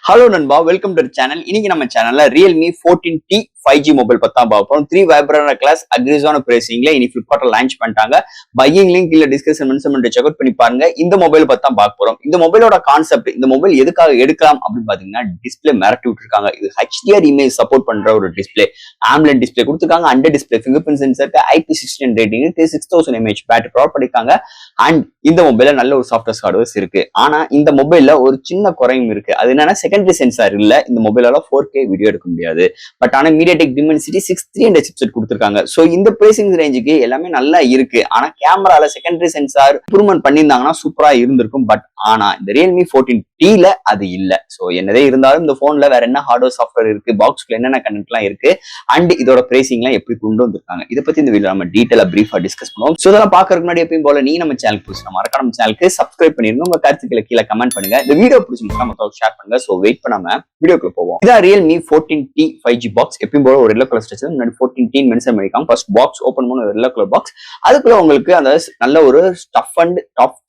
Hello நண்பா, welcome to channel. இன்னைக்கு நம்ம சேனல்ல Realme 14T 5G மொபைல் பத்தி தான் பார்ப்போம். 3 வைப்ரன்ட் கிளாஸ் அக்ரிஸான பிரைசிங்ல இனி Flipkartல லான்ச் பண்ணிட்டாங்க. பையிங் லிங்க் இல்ல டிஸ்கிரிப்ஷன் மென்ஷன் செக் அவுட் பண்ணி பாருங்க. இந்த மொபைல் பத்தி தான் பார்க்க போறோம். இந்த மொபைலோட கான்செப்ட், இந்த மொபைல் எதுக்காக எடுக்கலாம் அப்படின்னு பாத்தீங்கன்னா, டிஸ்பிளே மிரட்டி விட்டுருக்காங்க. இது HDR இமேஜ் சப்போர்ட் பண்ற ஒரு டிஸ்பிளே. AMOLED டிஸ்பிளே கொடுத்துருக்காங்க. Under display finger print sensor, IP16 rating இருக்கு, 6000 mAh பேட்டரி ப்ரொவைட் பண்ணிருக்காங்க. அண்ட் இந்த மொபைல்ல நல்ல ஒரு சாஃப்ட்வேர் ஹார்ட்வேர்ஸ் இருக்கு. ஆனா இந்த மொபைல்ல ஒரு சின்ன குறையும் இருக்கு. அது என்னன்னா செகண்டரி சென்சார் இல்ல. இந்த மொபைலால 4K வீடியோ எடுக்க முடியாது. பட் ஆனா MediaTek Dimensity 6300 சிப்செட் கொடுத்திருக்காங்க. சோ இந்த பிரைசிங் ரேஞ்சுக்கு எல்லாமே நல்லா இருக்கு. ஆனா கேமரால செகண்டரி சென்சார் இம்ப்ரூவ்மென்ட் பண்ணியிருந்தாங்கன்னா சூப்பரா இருந்திருக்கும். பட் ஆனா இந்த Realme 14T ல அது இல்ல. சோ என்னதே இருந்தாலும் இந்த போன்ல வேற என்ன ஹார்ட்வேர் சாஃப்ட்வேர் இருக்கு, பாக்ஸ்ல என்னென்ன கண்டென்ட்லாம் இருக்கு, அண்ட் இதோட பிரைசிங்லாம் எப்படி கொண்டு வந்திருக்காங்க, இதை பத்தி இந்த வீடியோ நம்ம டீடைலா பிரீஃபா டிஸ்கஸ் பண்ணுவோம். சோ இதெல்லாம் பாக்குறதுக்கு முன்னாடி எப்பயும் போல நீ நம்ம சேனல் புதுசா மறக்காம நம்ம சேனலுக்கு சப்ஸ்கிரைப் பண்ணிருங்க. உங்க கருத்துக்களை கீழே கமெண்ட் பண்ணுங்க. இந்த வீடியோ பிடிச்சிருந்தா மத்தவங்க ஷேர் பண்ணுங்க. சோ வெயிட் பண்ணாம வீடியோக்குள்ள போவோம். இதான் Realme 14T 5G பாக்ஸ். எப்பயும் போல ஒரு எல்லோ கலர் ஸ்ட்ரக்சர், முன்னாடி 14T மென்ஷன் பண்ணிருக்காங்க. ஃபர்ஸ்ட் பாக்ஸ் ஓபன் பண்ண ஒரு எல்லோ கலர் பாக்ஸ். அதுக்குள்ள உங்களுக்கு அந்த நல்ல ஒரு stuff and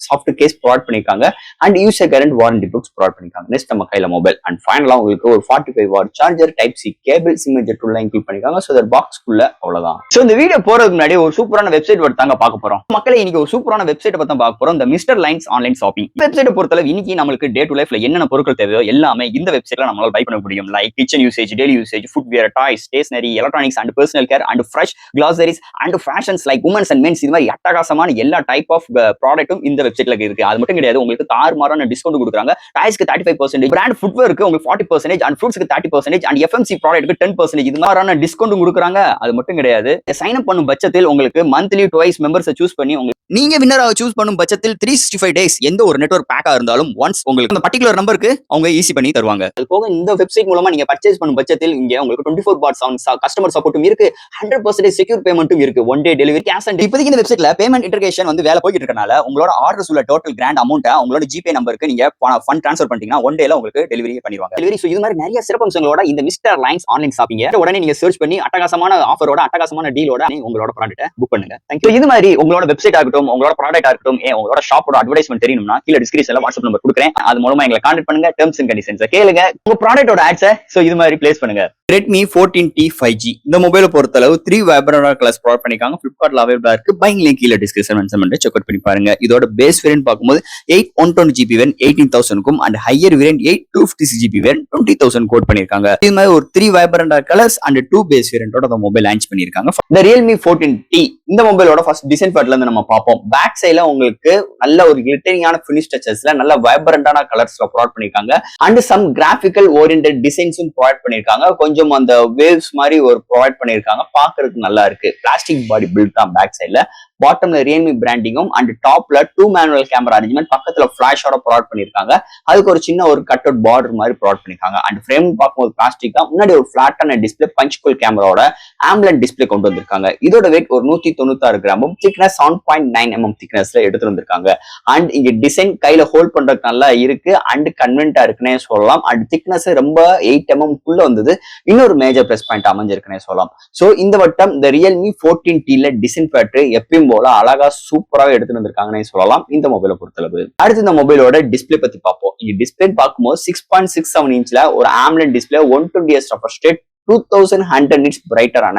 soft case provide பண்ணிருக்காங்க. And user current warranty books provide பண்ணிருக்காங்க. நெக்ஸ்ட் நம்ம கையில மொபைல். அண்ட் ஃபைனலா உங்களுக்கு ஒரு 45 watt charger, type C cable, SIM ஜெட் இன்க்ளூட் பண்ணிருக்காங்க. சோ இந்த பாக்ஸ்க்குள்ள அவ்வளவுதான். சோ இந்த வீடியோ போறதுக்கு முன்னாடி ஒரு சூப்பரான வெப்சைட் தாங்க பார்க்க போறோம். மக்களே, இன்னைக்கு ஒரு சூப்பரான வெப்சைட் பத்தி பார்க்க போறோம். இந்த mister lines online shopping website பொறுத்தளவு இன்னைக்கு நம்மளுக்கு டே டு லைஃப்ல என்னென்ன பொருட்கள் தேவையோ எல்லாமே இந்த வெப்சைட்ல நம்மளால பை பண்ண முடியும். Like kitchen usage, daily usage, footwear, toys, stationery, electronics and personal care and fresh groceries and fashions like women's and men's. இது மாதிரி அட்டகாசமான எல்லா டைப் ஆஃப் ப்ராடக்ட்டும் இந்த வெப்சைட்ல இருக்கு. அது மட்டும் கிடையாது, உங்களுக்கு தாறுமாறான டிஸ்கவுண்ட் கொடுக்குறாங்க. டாய்ஸ்க்கு 35%, பிராண்ட் ஃபுட்வேருக்கு உங்களுக்கு 40%, அண்ட் ஃப்ரூட்ஸ்க்கு 30%, அண்ட் FMC ப்ராடக்ட்க்கு 10%. இது மாதிரியான டிஸ்கவுண்ட் கொடுக்குறாங்க. அது மட்டும் கிடையாது, சைன் அப் பண்ணும் பட்சத்தில் உங்களுக்கு மந்த்லி ட்வைஸ் மெம்பர்ஸை சூஸ் பண்ணி நீங்க வின்னராக சூஸ் பண்ணும் பட்சத்தில் 365 டேஸ் எந்த ஒரு நெட்வொர்க் பேக்கா இருந்தாலும் ஒன்ஸ் உங்களுக்கு அந்த பர்டிகுலர் நம்பருக்கு அவங்க ஈஸி பண்ணி தருவாங்க. அது போக இந்த வெப்சைட் மூலமா நீங்க பர்ச்சேஸ் பண்ணும் பட்சத்தில் இங்க உங்களுக்கு 24/7 கஸ்டமர் சப்போர்ட்டும் இருக்கு, 100% செக்யூர் பேமெண்ட்டும் இருக்கு, one day delivery, cash on. இப்போதைக்கு இந்த வெப்சைட்ல பேமெண்ட் இன்டகிரேஷன் வேலை போயிட்டு இருக்கனால உங்களோட ஆர்டர்ஸ் உள்ள டோட்டல் கிராண்ட் அமௌண்ட் உங்களோட ஜிபே நம்பருக்கு நீங்க ஃபண்ட் ட்ரான்ஸ்ஃபர் பண்ணிட்டீங்கன்னா ஒன் டேல உங்களுக்கு டெலிவரி பண்ணிடுவாங்க. டெலிவரி. இது மாதிரி நிறைய சிறப்பம்சங்களோட இந்த மிஸ்டர் லைன்ஸ் ஆன்லைன் ஷாப்பிங் உடனே நீங்க சர்ச் பண்ணி அட்டகாசமான ஆஃபரோட அட்டகாசமான டீலோட உங்களோட ப்ராடக்ட்டை புக் பண்ணுங்க. தேங்க்யூ. இது மாதிரி உங்களோட வெப்சைட் ஆகட்டும், உங்களோட ப்ராடக்ட் ஆகட்டும், உங்களோட ஷாப்போட அட்வர்டைஸ்மென்ட் தெரியணும்னா கீழே டிஸ்கிரிப்ஷன்ல வாட்ஸ்அப் நம்பர் கொடுக்குறேன். அது மூலமா எங்களை கான்டாக்ட் பண்ணுங்க. டெர்ம்ஸ் அண்ட் கண்டிஷன்ஸ் கேளுங்க. உங்க ப்ராடக்ட்டோட ஆட்ஸை இது மாதிரி பிளேஸ் பண்ணுங்க. Redmi 14T 5G இந்த மொபைலை பொறுத்தளவு 3 வைப்ரன்ட் கிளாஸ் ப்ரொவைட் பண்ணிருக்காங்க. Flipkartல அவைலபிளா இருக்கு. பையிங் லிங்க் கீழே டிஸ்கிரிப்ஷன் மென்ஷன் பண்ணி செக் அவுட் பண்ணி பாருங்க. இதோட பேஸ் வேரியன்ட் பார்க்கும்போது 8/120GB வேரியன்ட் 18,000க்கும் and higher variant 8/256GB variant 20,000 quote பண்ணிருக்காங்க. இது மாதிரி ஒரு 3 வைப்ரன்ட் கலர்ஸ் அண்ட் 2 பேஸ் வேரியன்ட்டோட இந்த மொபைல் லான்ச் பண்ணிருக்காங்க. இந்த Realme 14T இந்த மொபைலோட ஃபர்ஸ்ட் டிசைன் பார்ட்ல இருந்து நம்ம பார்ப்போம். பேக் சைடுல உங்களுக்கு நல்ல ஒரு கிளிட்டரிங்கான ஃபினிஷ் டச்சஸ்ல நல்ல வைப்ரண்டான கலர்ஸ்ல ப்ரொவைட் பண்ணிருக்காங்க. அண்ட் சம் கிராபிக்கல் ஓரியன்டட் டிசைன்ஸும் ப்ரொவைட் பண்ணிருக்காங்க. கொஞ்சம் அந்த வேவ்ஸ் மாதிரி ஒரு ப்ரொவைட் பண்ணிருக்காங்க. பாக்குறதுக்கு நல்லா இருக்கு. பிளாஸ்டிக் பாடி பில்ட் தான் பேக் சைடுல. பாட்டம்ல Realme பிராண்டிங்கும் அண்ட் டாப்ல 2 மேனுவல் கேமரா அரேஞ்ச்மெண்ட், பக்கத்துல ஃபிளாஷோட ப்ரொவைட் பண்ணிருக்காங்க. அதுக்கு ஒரு சின்ன ஒரு கட் அவுட் பார்டர் மாதிரி ப்ரொவைட் பண்ணிருக்காங்க. அண்ட் ஃப்ரேம் பார்க்கும்போது பிளாஸ்டிக் தான். முன்னாடி ஒரு பிளாட்டான டிஸ்பிளே பஞ்ச்குல் கேமராவோட AMOLED டிஸ்பிளே கொண்டு வந்திருக்காங்க. இதோட வெயிட் ஒரு 196 கிராமும், திக்னஸ் 7.9 mm திக்னஸ்ல எடுத்து வந்திருக்காங்க. அண்ட் இங்க டிசைன் கையில ஹோல்ட் பண்றதுக்கு நல்லா இருக்கு அண்ட் கன்வென்டா இருக்குன்னே சொல்லலாம். அண்ட் திக்னஸ் ரொம்ப 8 mm குள்ள வந்தது. இன்னொரு மேஜர் பிளஸ் பாயிண்ட் அமைஞ்சிருக்குன்னே சொல்லலாம். சோ இந்த வட்டம் இந்த Realme 14T ல டிசைன் பேட்டரி எப்பயும் போல அழகா சூப்பராக எடுத்துட்டு வந்திருக்காங்கன்னு சொல்லலாம் இந்த மொபைலை பொறுத்தளவு. அடுத்து இந்த மொபைலோட டிஸ்பிளே பத்தி பார்ப்போம். இங்க டிஸ்பிளே பார்க்கும்போது 6.67 இன்ச்ல ஒரு AMOLED display, 120Hz refresh rate, 2100 nits பிரைட்டரான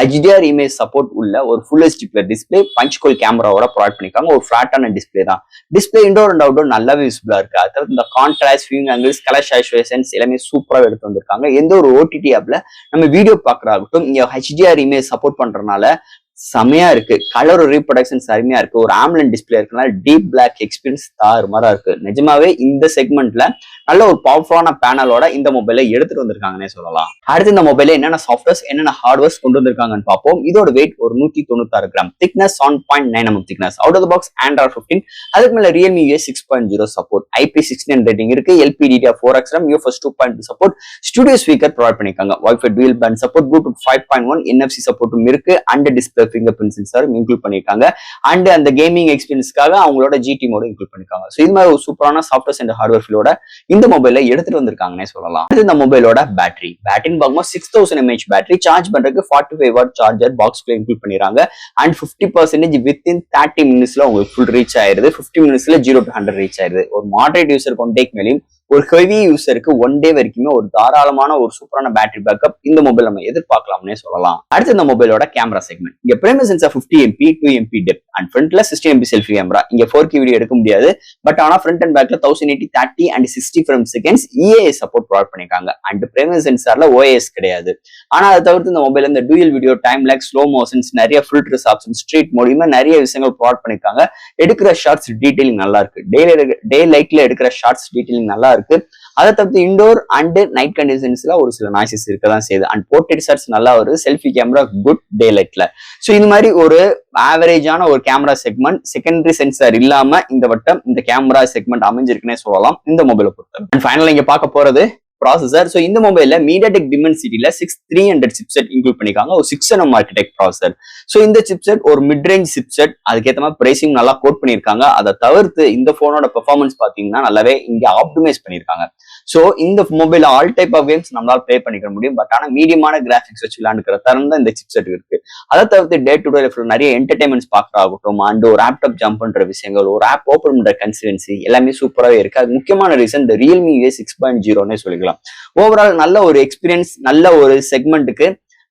HDR இமேஜ் சப்போர்ட் உள்ள ஒரு ஃபுல் HD டிஸ்பிளே, பஞ்ச்கோல் கேமராவோட ப்ரொவைட் பண்ணிருக்காங்க. ஒரு ஃபிளாட்டான டிஸ்பிளே தான். டிஸ்பிளே இன்டோர் அண்ட் அவுட்டோர் நல்லாவே விசிபிளா இருக்கு. அதாவது இந்த contrast, viewing angles, colour saturations எல்லாமே சூப்பரா எடுத்து வந்திருக்காங்க. எந்த ஒரு OTT ஆப்ல நம்ம வீடியோ பாக்குறாகட்டும் இங்க HDR இமேஜ் சப்போர்ட் பண்றதுனால செமையா இருக்கு. கலர் ரீப்ரொடக்ஷன்ஸ் அருமையா இருக்கு. ஒரு AMOLED டிஸ்பிளே இருக்குனால டீப் பிளாக் எக்ஸ்பீரியன்ஸ் தாறுமாறா இருக்கு. நிஜமாவே இந்த செக்மெண்ட்ல நல்ல ஒரு பவர்ஃபுல்லான பேனலோட இந்த மொபைலை எடுத்துட்டு வந்திருக்காங்கன்னே சொல்லலாம். அடுத்து இந்த மொபைல என்னென்ன சாஃப்ட்வேர்ஸ் என்னென்ன ஹார்ட்வேர்ஸ் கொண்டு வந்திருக்காங்கன்னு பார்ப்போம். இதோட வெயிட் ஒரு 196 gram, thickness 7.9 mm thickness, out of the box Android 15. அதுக்கு மேல Realme US 6.0 support, IP16 rating இருக்கு, LPDDR4X RAM, UFS 2.2 support, studio speaker provide பண்ணிருக்காங்க, Wi-Fi dual band support, Bluetooth 5.1, NFC சப்போர்ட்டும் இருக்கு, and display finger print sensor include பண்ணிருக்காங்க. And அந்த gaming எக்ஸ்பீரியன்ஸ்க்காக அவங்களோட GT மோட include பண்ணிருக்காங்க. சோ இது மாதிரி ஒரு சூப்பரான சாஃப்ட்வேர்ஸ் அண்ட் ஹார்ட்வேர் ஃபீலோட இந்த மொபைலை எடுத்துட்டு வந்திருக்காங்கன்னே சொல்லலாம். இந்த மொபைலோட பேட்டரின்னு பார்க்கும்போது 6000 mAh பேட்டரி, சார்ஜ் பண்றதுக்கு 45 வாட் சார்ஜர் பாக்ஸ்ல இன்க்ளூட் பண்ணிடுறாங்க. அண்ட் 50% வித்தின் 30 மினிட்ஸ்ல உங்களுக்கு ஃபுல் ரீச் ஆயிருது. 50 மினிட்ஸ்ல 0 to 100 ரீச் ஆயிருது. ஒரு மாடரேட் யூசர் கொண்டேக் மேலேயும் ஒரு ஹெவி யூசருக்கு 1 டே வரைக்குமே ஒரு தாராளமான ஒரு சூப்பரான பேட்டரி பேக்கப் இந்த மொபைல் நம்ம எதிர்பார்க்கலாம்னே சொல்லலாம். அடுத்து இந்த மொபைலோட கேமரா செக்மெண்ட். இங்க primary sensor 50MP 2MP depth and ஃப்ரண்ட்ல 60MP செல்ஃபி கேமரா. இங்க 4K வீடியோ எடுக்க முடியாது. பட் ஆனா ஃப்ரண்ட் அண்ட் பேக்ல 1080 30 அண்ட் 60 frames seconds EAS support provide பண்ணிருக்காங்க. அண்ட் பிரைமரி சென்சார்ல OIS கிடையாது. ஆனா அதை தவிர்த்து இந்த மொபைல் இந்த டூயல் வீடியோ, டைம் லேக், ஸ்லோ மோஷன்ஸ், நிறைய ஃபில்டர்ஸ் ஆப்ஷன், ஸ்ட்ரீட் மோட், இந்த நிறைய விஷயங்கள் ப்ரொவைட் பண்ணிருக்காங்க. எடுக்கிற ஷார்ட்ஸ் டீடைலிங் நல்லா இருக்கு. டே லைட்ல எடுக்கிற ஷார்ட்ஸ் டீடைலிங் நல்லா இருக்கு. அதை தவிர்த்து இண்டோர் அண்ட் நைட் கண்டிஷன்ஸ்ல ஒரு சில நாய்ஸஸ் இருக்கதான் செய்யுது. அண்ட் போர்ட்ரேட் ஷார்ட்ஸ் நல்லா வருது. செல்ஃபி கேமரா குட் டே லைட்ல. ஸோ இந்த மாதிரி ஒரு ஆவரேஜான ஒரு கேமரா செக்மெண்ட், செகண்டரி சென்சார் இல்லாம இந்த வட்டம் இந்த கேமரா செக்மெண்ட் அமைஞ்சிருக்குன்னே சொல்லலாம் இந்த மொபைலை பொறுத்தவரை. அண்ட் ஃபைனலா இங்க பார்க்க போறது ப்ராசஸர். ஸோ இந்த மொபைல்ல MediaTek Dimensity-ல 6300 சிப்செட் இன்க்ளூட் பண்ணிருக்காங்க. ஒரு 6nm ஆர்கிடெக்ட் ப்ராசஸர். ஸோ இந்த சிப்செட் ஒரு மிட் ரேஞ்ச் சிப்செட். அதுக்கேற்ற மாதிரி பிரைசிங் நல்லா கோட் பண்ணிருக்காங்க. அதை தவிர்த்து இந்த போனோட பெர்ஃபார்மன்ஸ் பாத்தீங்கன்னா நல்லாவே இங்க ஆப்டிமைஸ் பண்ணிருக்காங்க. ஸோ இந்த mobile all type of games நம்மளால ப்ளே பண்ணிக்க முடியும். பட் ஆனா மீடியமான கிராபிக்ஸ் வச்சு விளையாண்டுக்கிற தரம் தான் இந்த சிப்செட் இருக்கு. அதை தவிர்த்து டே டு டே நிறைய என்டர்டைன்மெண்ட்ஸ் பார்க்கறாகட்டும், அண்ட் ஒரு லேப்டாப் ஜம்ப் பண்ற விஷயங்கள், ஒரு ஆப் ஓப்பன் பண்ற கன்சிஸ்டன்சி எல்லாமே சூப்பராகவே இருக்கு. அது முக்கியமான ரீசன் இந்த Realme A 6.0ன்னே சொல்லிக்கலாம். ஓவரால் நல்ல ஒரு எக்ஸ்பீரியன்ஸ், நல்ல ஒரு செக்மெண்ட்டுக்கு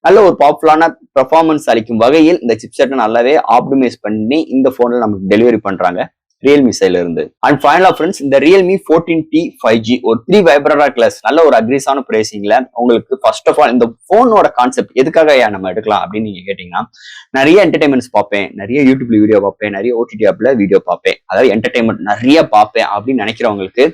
நல்ல ஒரு பாப்புலரான பெர்ஃபார்மன்ஸ் அளிக்கும் வகையில் இந்த சிப்செட்டை நல்லாவே ஆப்டிமைஸ் பண்ணி இந்த போன்ல நமக்கு டெலிவரி பண்றாங்க Realme சைட்ல இருந்து. அண்ட் ஃபைனலா ஃப்ரெண்ட்ஸ், இந்த Realme 14T 5G ஒரு 3 வைப்ரரா கிளாஸ் நல்ல ஒரு அக்ரிஸான பிரைசிங்ல உங்களுக்கு ஃபர்ஸ்ட் ஆஃப் ஆல் இந்த போனோட கான்செப்ட் எதுக்காக நம்ம எடுக்கலாம் அப்படின்னு நீங்க கேட்டீங்கன்னா, நிறைய என்டர்டைன்மெண்ட்ஸ் பார்ப்பேன், நிறைய யூடியூப்ல வீடியோ பார்ப்பேன், நிறைய OTT ஆப்ல வீடியோ பார்ப்பேன், அதாவது என்டர்டைன்மெண்ட் நிறைய பார்ப்பேன் அப்படின்னு நினைக்கிறவங்களுக்கு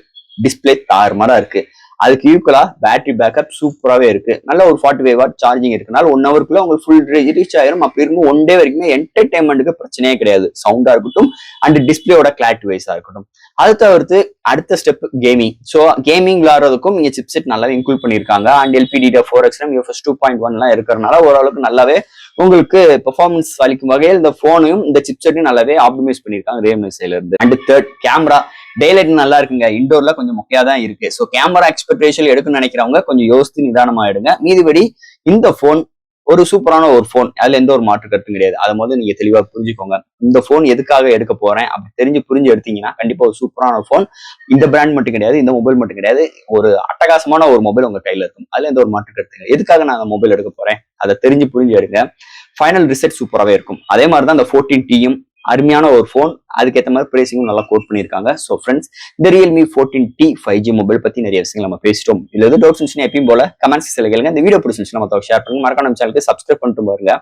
டிஸ்பிளே தாறுமாறா இருக்கு. அதுக்கு ஈக்குவலா பேட்டரி பேக்கப் சூப்பராகவே இருக்கு. நல்ல ஒரு 45 வாட் சார்ஜிங் இருக்குனால 1 ஹவருக்குள்ள உங்களுக்கு ஃபுல் ரீச் ஆயிரும். அப்படி இருக்கும் 1 டே வரைக்குமே என்டர்டைன்மெண்ட்டுக்கு பிரச்சனையே கிடையாது. சவுண்டா இருக்கட்டும் அண்ட் டிஸ்பிளேயோட கிளாரிட்டி வைஸா இருக்கட்டும். அது தவிர்த்து அடுத்த ஸ்டெப் கேமிங். ஸோ கேமிங் விளையாடுறதுக்கும் இங்க சிப்செட் நல்லாவே இன்க்ளூட் பண்ணிருக்காங்க. அண்ட் LPDDR4X UFS 2.1 இருக்கிறதுனால ஓரளவுக்கு நல்லாவே உங்களுக்கு பெர்ஃபார்மன்ஸ் அளிக்கும் வகையில் இந்த போனையும் இந்த சிப்செட்டையும் நல்லாவே ஆப்டிமைஸ் பண்ணிருக்காங்க Realme சைட்ல இருந்து. And third camera. டேலைட் நல்லா இருக்குங்க. இண்டோர்ல கொஞ்சம் மொக்கையா தான் இருக்கு. ஸோ கேமரா எக்ஸ்பெக்டேஷன் எடுக்கணும்னு நினைக்கிறவங்க கொஞ்சம் யோசித்து நிதானமாயிடுங்க. மீதிபடி இந்த போன் ஒரு சூப்பரான ஒரு போன், அதுல எந்த ஒரு மாற்று கருத்தும் கிடையாது. அதை முதல்ல நீங்க தெளிவா புரிஞ்சுக்கோங்க. இந்த போன் எதுக்காக எடுக்க போறேன் அப்படி புரிஞ்சு எடுத்தீங்கன்னா கண்டிப்பா ஒரு சூப்பரான போன். இந்த பிராண்ட் மட்டும் கிடையாது, இந்த மொபைல் மட்டும் கிடையாது, ஒரு அட்டகாசமான ஒரு மொபைல் உங்க கையில இருக்கும். அதுல எந்த ஒரு மாற்று கருத்து இல்லை. எதுக்காக நான் அந்த மொபைல் எடுக்க போறேன் அதை புரிஞ்சு எடுங்க. ஃபைனல் ரிசல்ட் சூப்பராகவே இருக்கும். அதே மாதிரி தான் இந்த 14Tயும் அருமையான ஒரு போன். அதுக்கேற்ற மாதிரி பிரைசிங்கும் நல்லா கோட் பண்ணியிருக்காங்க. ஸோ ஃப்ரெண்ட்ஸ், இந்த Realme 14T 5G மொபைல் பத்தி நிறைய விஷயங்கள் நம்ம பேசிட்டோம். இதுல எது டவுட்ஸ் இருந்துச்சுன்னா எப்பயும் போல கமெண்ட்ஸ் கேளுங்க. இந்த வீடியோ பிடிச்சிருந்துச்சுன்னா மற்றவங்க ஷேர் பண்ணுங்க. மறக்காம நம்ம சேனலுக்கு சப்ஸ்கிரைப் பண்ணிட்டு பாருங்க.